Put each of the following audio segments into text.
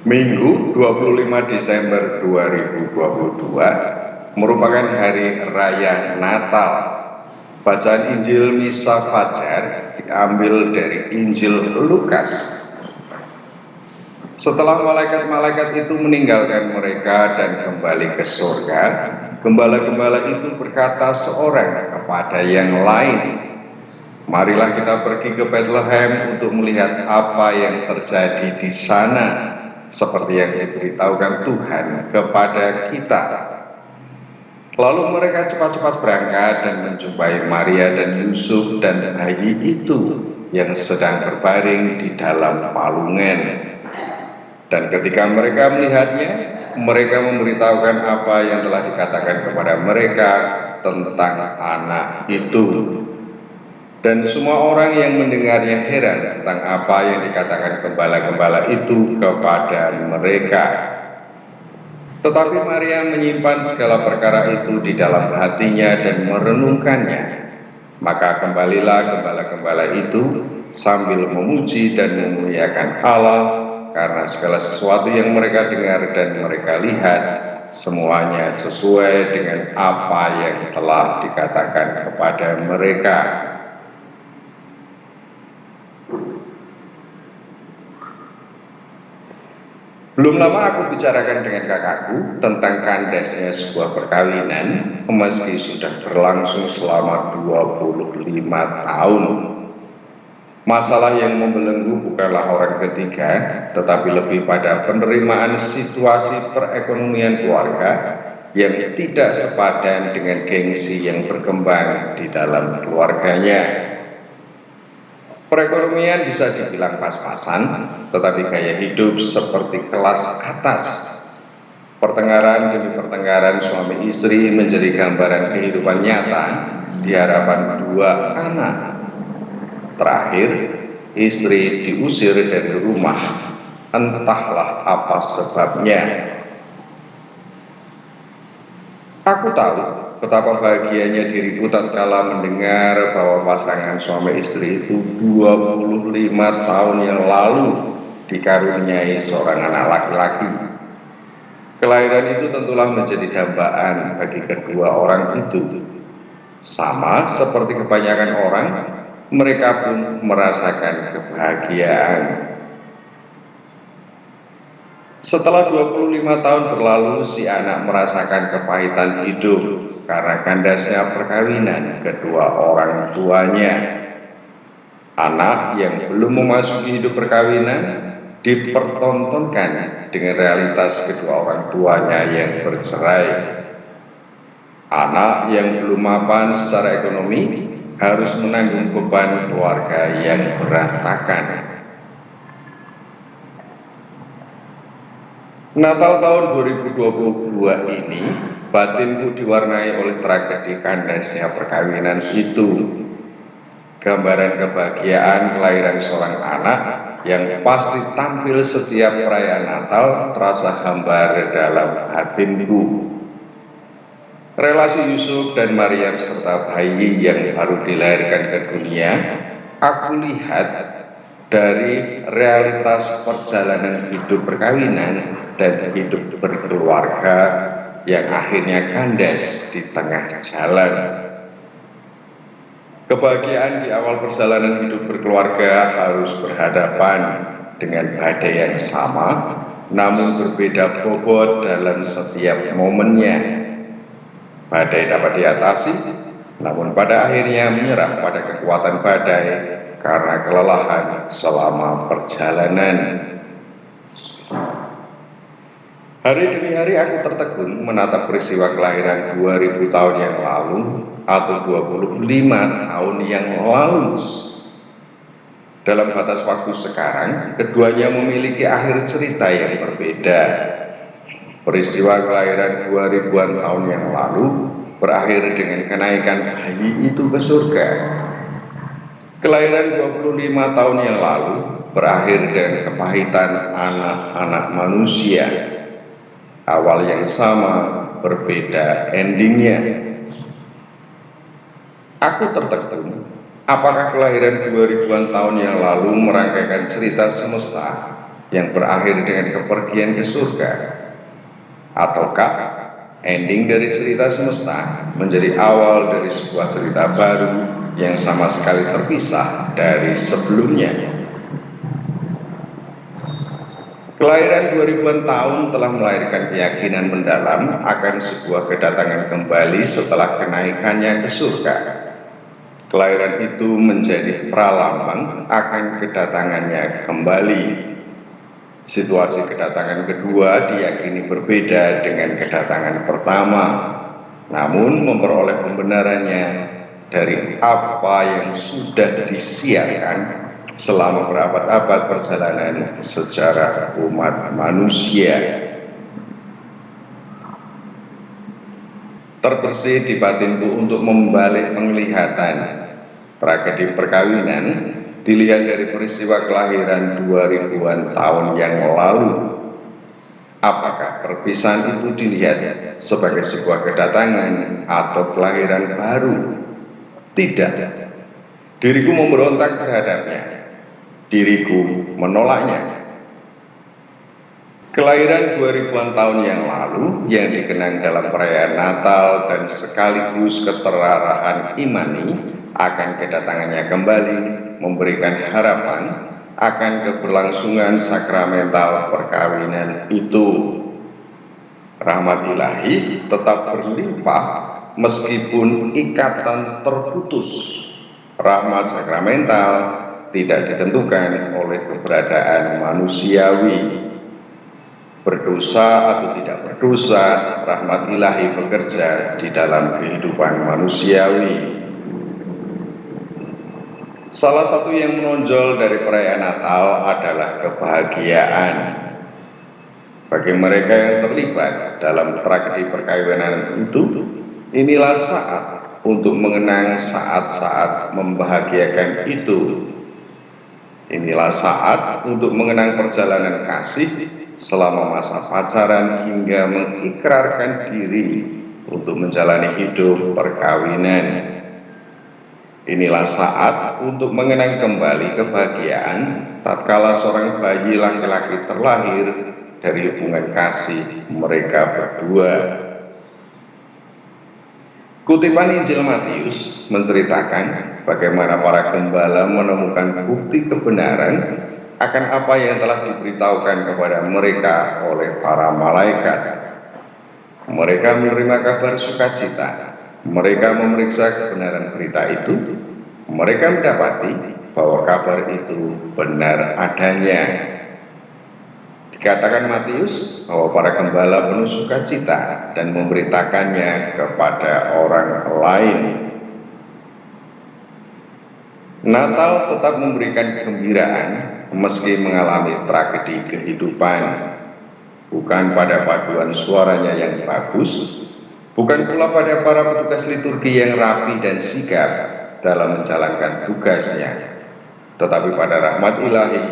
Minggu 25 Desember 2022 merupakan hari raya Natal. Bacaan Injil Misa Fajar diambil dari Injil Lukas. Setelah malaikat-malaikat itu meninggalkan mereka dan kembali ke surga, gembala-gembala itu berkata seorang kepada yang lain, "Marilah kita pergi ke Bethlehem untuk melihat apa yang terjadi di sana, seperti yang diberitahukan Tuhan kepada kita." Lalu mereka cepat-cepat berangkat dan menjumpai Maria dan Yusuf dan bayi itu yang sedang berbaring di dalam palungan. Dan ketika mereka melihatnya, mereka memberitahukan apa yang telah dikatakan kepada mereka tentang anak itu. Dan semua orang yang mendengarnya heran tentang apa yang dikatakan gembala-gembala itu kepada mereka. Tetapi Maria menyimpan segala perkara itu di dalam hatinya dan merenungkannya. Maka kembalilah gembala-gembala itu sambil memuji dan memuliakan Allah, karena segala sesuatu yang mereka dengar dan mereka lihat, semuanya sesuai dengan apa yang telah dikatakan kepada mereka. Belum lama aku bicarakan dengan kakakku tentang kandasnya sebuah perkawinan, meski sudah berlangsung selama 25 tahun. Masalah yang membelenggu bukanlah orang ketiga, tetapi lebih pada penerimaan situasi perekonomian keluarga yang tidak sepadan dengan gengsi yang berkembang di dalam keluarganya. Perekonomian bisa dibilang pas-pasan, tetapi gaya hidup seperti kelas atas. Pertengkaran demi pertengkaran suami istri menjadi gambaran kehidupan nyata di hadapan dua anak. Terakhir, istri diusir dari rumah, entahlah apa sebabnya. Aku tahu betapa bahagianya diriku tatkala mendengar bahwa pasangan suami istri itu 25 tahun yang lalu dikaruniai seorang anak laki-laki. Kelahiran itu tentulah menjadi dambaan bagi kedua orang itu. Sama seperti kebanyakan orang, mereka pun merasakan kebahagiaan. Setelah 25 tahun berlalu, si anak merasakan kepahitan hidup karena kandasnya perkawinan kedua orang tuanya. Anak yang belum memasuki hidup perkawinan dipertontonkan dengan realitas kedua orang tuanya yang bercerai. Anak yang belum mapan secara ekonomi harus menanggung beban keluarga yang berantakan. Natal tahun 2022 ini batinku diwarnai oleh tragedi kandasnya perkawinan itu. Gambaran kebahagiaan kelahiran seorang anak yang pasti tampil setiap perayaan Natal terasa hambar dalam batinku. Relasi Yusuf dan Maryam serta bayi yang baru dilahirkan ke dunia, aku lihat dari realitas perjalanan hidup perkawinan dan hidup berkeluarga yang akhirnya kandas di tengah jalan. Kebahagiaan di awal perjalanan hidup berkeluarga harus berhadapan dengan badai yang sama, namun berbeda bobot dalam setiap momennya. Badai dapat diatasi, namun pada akhirnya menyerah pada kekuatan badai karena kelelahan selama perjalanan. Hari demi hari aku tertegun menatap peristiwa kelahiran 2000 tahun yang lalu atau 25 tahun yang lalu. Dalam batas waktu sekarang, keduanya memiliki akhir cerita yang berbeda. Peristiwa kelahiran 2000-an tahun yang lalu berakhir dengan kenaikan bayi itu ke surga. Kelahiran 25 tahun yang lalu berakhir dengan kepahitan anak-anak manusia. Awal yang sama, berbeda endingnya. Aku tertegun, apakah kelahiran 2000-an tahun yang lalu merangkaikan cerita semesta yang berakhir dengan kepergian ke surga? Ataukah ending dari cerita semesta menjadi awal dari sebuah cerita baru yang sama sekali terpisah dari sebelumnya? Kelahiran 2000-an tahun telah melahirkan keyakinan mendalam akan sebuah kedatangan kembali setelah kenaikannya ke surga. Kelahiran itu menjadi pralambang akan kedatangannya kembali. Situasi kedatangan kedua diyakini berbeda dengan kedatangan pertama, namun memperoleh pembenarannya dari apa yang sudah disiarkan selama berabad-abad perjalanan sejarah umat manusia. Terbersih di batinku untuk membalik penglihatan. Tragedi perkawinan dilihat dari peristiwa kelahiran 2000-an tahun yang lalu. Apakah perpisahan itu dilihat sebagai sebuah kedatangan atau kelahiran baru? Tidak. Diriku memberontak terhadapnya. Diriku menolaknya. Kelahiran 2000-an tahun yang lalu yang dikenang dalam perayaan Natal dan sekaligus keterarahan imani akan kedatangannya kembali memberikan harapan akan keberlangsungan sakramental perkawinan itu. Rahmat ilahi tetap berlimpah meskipun ikatan terputus. Rahmat sakramental tidak ditentukan oleh keberadaan manusiawi. Berdosa atau tidak berdosa, rahmat ilahi bekerja di dalam kehidupan manusiawi. Salah satu yang menonjol dari perayaan Natal adalah kebahagiaan. Bagi mereka yang terlibat dalam tragedi perkawinan itu, inilah saat untuk mengenang saat-saat membahagiakan itu. Inilah saat untuk mengenang perjalanan kasih selama masa pacaran hingga mengikrarkan diri untuk menjalani hidup perkawinan. Inilah saat untuk mengenang kembali kebahagiaan tatkala seorang bayi laki-laki terlahir dari hubungan kasih mereka berdua. Kutipan Injil Matius menceritakan bagaimana para gembala menemukan bukti kebenaran akan apa yang telah diberitahukan kepada mereka oleh para malaikat. Mereka menerima kabar sukacita. Mereka memeriksa kebenaran berita itu. Mereka mendapati bahwa kabar itu benar adanya. Dikatakan Matius bahwa para gembala penuh sukacita dan memberitakannya kepada orang lain. Natal tetap memberikan kegembiraan meski mengalami tragedi kehidupan. Bukan pada paduan suaranya yang bagus, bukan pula pada para petugas liturgi yang rapi dan sigap dalam menjalankan tugasnya, tetapi pada rahmat ilahi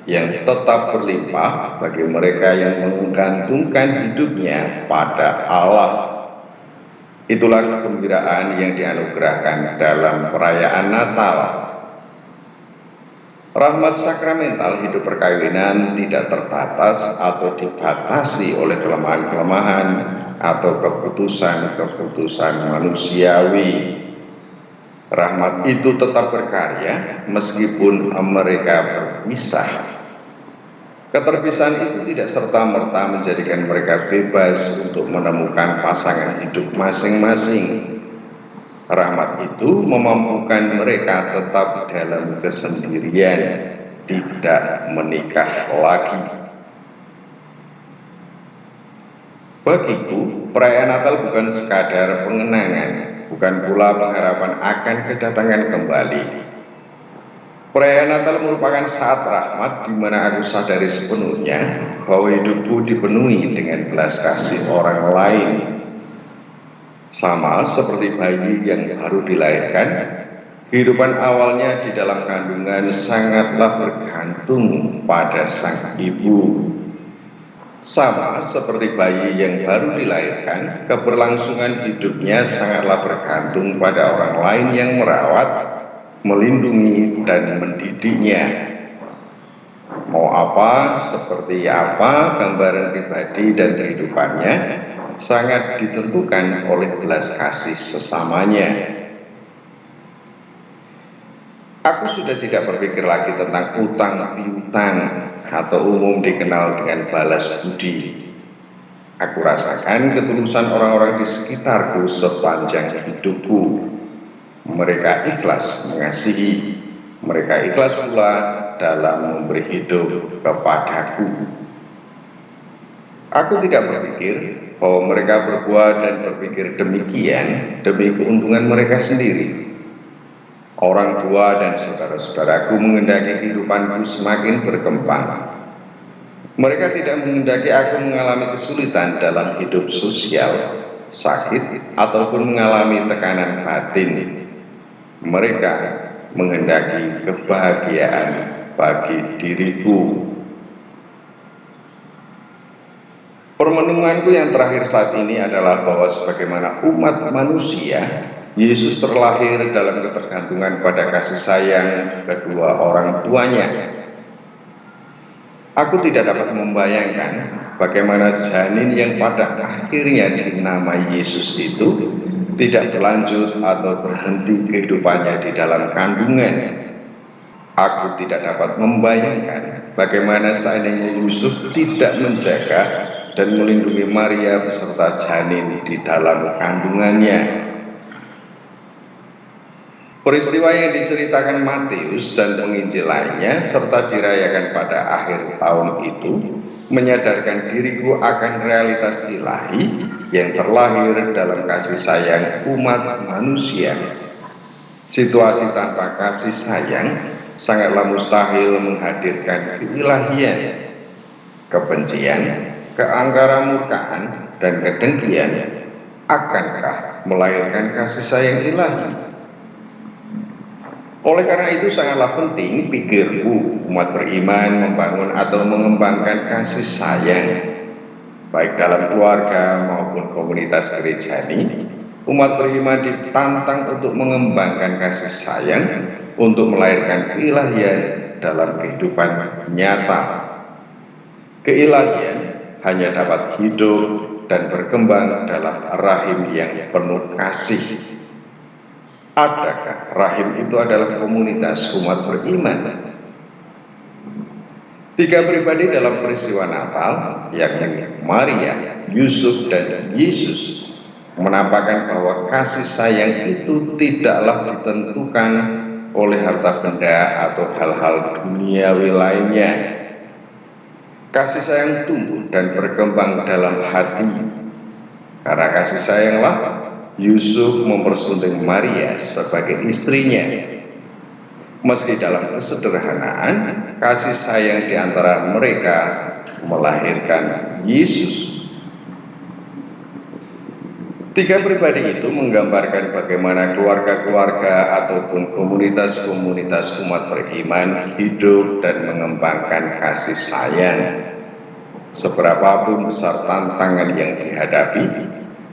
yang tetap berlimpah bagi mereka yang menggantungkan hidupnya pada Allah. Itulah kegembiraan yang dianugerahkan dalam perayaan Natal. Rahmat sakramental hidup perkawinan tidak terbatas atau dibatasi oleh kelemahan-kelemahan atau keputusan-keputusan manusiawi. Rahmat itu tetap berkarya meskipun mereka berpisah. Keterpisahan itu tidak serta-merta menjadikan mereka bebas untuk menemukan pasangan hidup masing-masing. Rahmat itu memampukan mereka tetap dalam kesendirian, tidak menikah lagi. Bagiku, perayaan Natal bukan sekadar pengenangan, bukan pula pengharapan akan kedatangan kembali. Perayaan Natal merupakan saat rahmat di mana aku sadari sepenuhnya bahwa hidupku dipenuhi dengan belas kasih orang lain. Sama seperti bayi yang baru dilahirkan, kehidupan awalnya di dalam kandungan sangatlah bergantung pada sang ibu. Sama seperti bayi yang baru dilahirkan, keberlangsungan hidupnya sangatlah bergantung pada orang lain yang merawat, melindungi, dan mendidiknya. mau apa, seperti apa gambaran pribadi dan kehidupannya sangat ditentukan oleh belas kasih sesamanya. Aku sudah tidak berpikir lagi tentang utang piutang atau umum dikenal dengan balas budi. Aku rasakan ketulusan orang-orang di sekitarku sepanjang hidupku. Mereka ikhlas mengasihi, mereka ikhlas pula dalam memberi hidup kepadaku. Aku tidak berpikir bahwa mereka berbuat dan berpikir demikian demi keuntungan mereka sendiri. Orang tua dan saudara-saudaraku menghendaki kehidupanku semakin berkembang. Mereka tidak menghendaki aku mengalami kesulitan dalam hidup sosial, sakit, ataupun mengalami tekanan batin. Mereka menghendaki kebahagiaan bagi diriku. Permenunganku yang terakhir saat ini adalah bahwa sebagaimana umat manusia, Yesus terlahir dalam ketergantungan pada kasih sayang kedua orang tuanya. Aku tidak dapat membayangkan bagaimana janin yang pada akhirnya dinamai Yesus itu tidak berlanjut atau berhenti kehidupannya di dalam kandungan. Aku tidak dapat membayangkan bagaimana seandainya Yusuf tidak menjaga dan melindungi Maria beserta janin di dalam kandungannya. Peristiwa yang diceritakan Matius dan penginjil lainnya serta dirayakan pada akhir tahun itu menyadarkan diriku akan realitas ilahi yang terlahir dalam kasih sayang umat manusia. Situasi tanpa kasih sayang sangatlah mustahil menghadirkan keilahian. Kebencian, keangkaramurkaan, dan kedengkian akankah melahirkan kasih sayang ilahi? Oleh karena itu sangatlah penting pikirku umat beriman membangun atau mengembangkan kasih sayang baik dalam keluarga maupun komunitas gerejani. Umat beriman ditantang untuk mengembangkan kasih sayang untuk melahirkan keilahian dalam kehidupan nyata. Keilahian hanya dapat hidup dan berkembang dalam rahim yang penuh kasih. Adakah rahim itu adalah komunitas umat beriman? Tiga pribadi dalam peristiwa Natal, yakni Maria, Yusuf, dan Yesus, menampakkan bahwa kasih sayang itu tidaklah ditentukan oleh harta benda atau hal-hal duniawi lainnya. Kasih sayang tumbuh dan berkembang dalam hati. Karena kasih sayanglah Yusuf mempersunting Maria sebagai istrinya. Meski dalam kesederhanaan, kasih sayang di antara mereka melahirkan Yesus. Tiga pribadi itu menggambarkan bagaimana keluarga-keluarga ataupun komunitas-komunitas umat beriman hidup dan mengembangkan kasih sayang. Seberapapun besar tantangan yang dihadapi,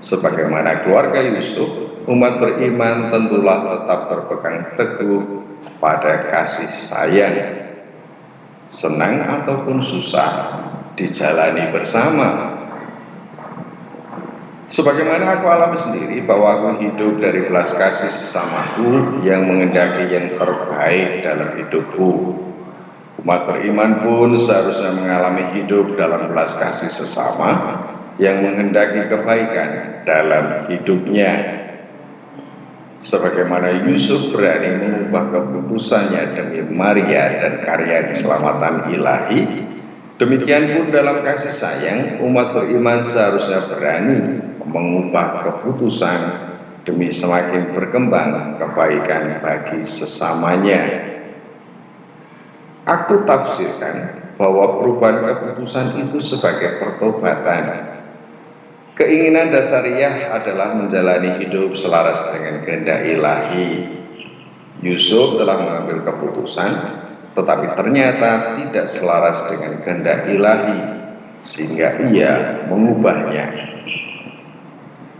sebagaimana keluarga Yusuf, umat beriman tentulah tetap berpegang teguh pada kasih sayang. Senang ataupun susah, dijalani bersama. Sebagaimana aku alami sendiri bahwa aku hidup dari belas kasih sesamaku yang menghendaki yang terbaik dalam hidupku. Umat beriman pun seharusnya mengalami hidup dalam belas kasih sesama yang menghendaki kebaikan dalam hidupnya. Sebagaimana Yusuf berani mengubah keputusannya demi Maria dan karya keselamatan ilahi, demikian pun dalam kasih sayang umat beriman seharusnya berani mengubah keputusan demi semakin berkembang kebaikan bagi sesamanya. Aku tafsirkan bahwa perubahan keputusan itu sebagai pertobatan. Keinginan dasariah adalah menjalani hidup selaras dengan kehendak ilahi. Yusuf telah mengambil keputusan, tetapi ternyata tidak selaras dengan kehendak ilahi, sehingga ia mengubahnya.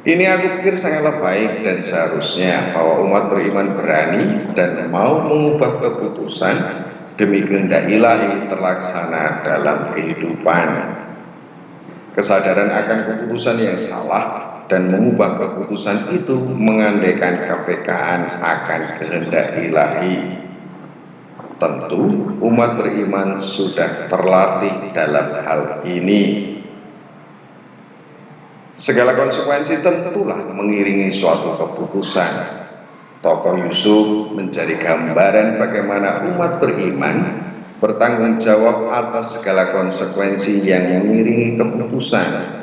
Ini aku pikir sangatlah baik dan seharusnya bahwa umat beriman berani dan mau mengubah keputusan demi kehendak ilahi terlaksana dalam kehidupan. Kesadaran akan keputusan yang salah dan mengubah keputusan itu mengandaikan kepekaan akan kehendak ilahi. Tentu umat beriman sudah terlatih dalam hal ini. Segala konsekuensi tentulah mengiringi suatu keputusan. Tokoh Yusuf menjadi gambaran bagaimana umat beriman bertanggung jawab atas segala konsekuensi yang mengiringi keputusan.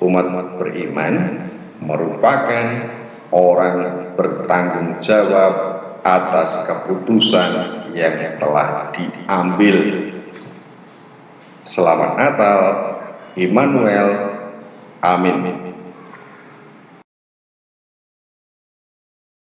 Umat beriman merupakan orang bertanggung jawab atas keputusan yang telah diambil. Selamat Natal, Immanuel, amin.